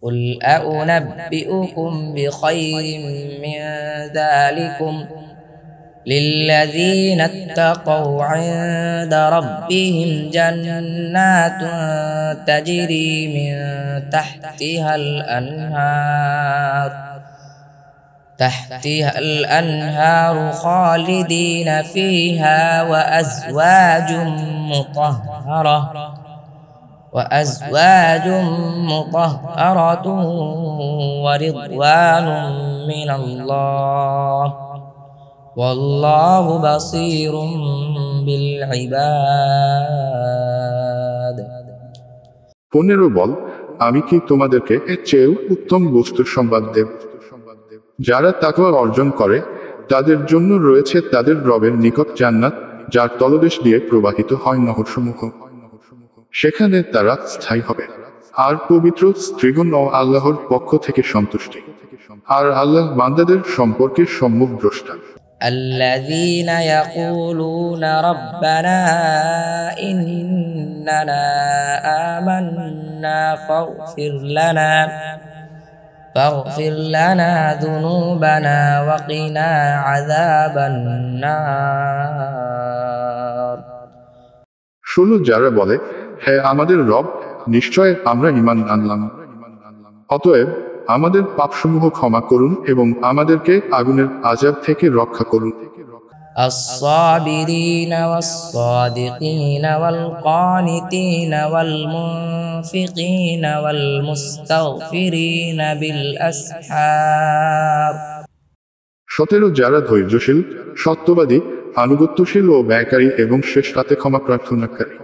قل أنبئكم بخير من ذلكم للذين اتقوا عند ربهم جنات تجري من تحتها الأنهار خالدين فيها وأزواج مطهرة ورضوان من الله والله بصير بالعباد। 15 বল, আমি কি তোমাদেরকে এর চেয়েও উত্তম বস্তুর সংবাদ দেব? যারা তাকওয়া অর্জন করে তাদের জন্য রয়েছে তাদের রবের নিকট জান্নাত, যার তলদেশ দিয়ে প্রবাহিত হয় নহরসমূহ, সেখানে তারা স্থায়ী হবে। আর পবিত্র স্ত্রীগণ ও আল্লাহর পক্ষ থেকে সন্তুষ্টি, আর আল্লাহ বান্দাদের সম্পর্কে সম্মুখ দ্রষ্টা। الذين يقولون ربنا إننا آمنا فاغفر لنا ذنوبنا وقنا عذاب النار। 16 যারা বলে, হে আমাদের রব, নিশ্চয় আমরা ঈমান আনলাম, অতএব আমাদের পাপসমূহ ক্ষমা করুন এবং আমাদেরকে আগুনের আযাব থেকে রক্ষা করুন। الصابرين والصادقين والقانتين والمنفقين والمستغفرين بالأسحار। 17 যারা ধৈর্যশীল, সত্যবাদী, আনুগত্যশীল ও ব্যয়কারী এবং শেষ রাতে ক্ষমা প্রার্থনাকারী।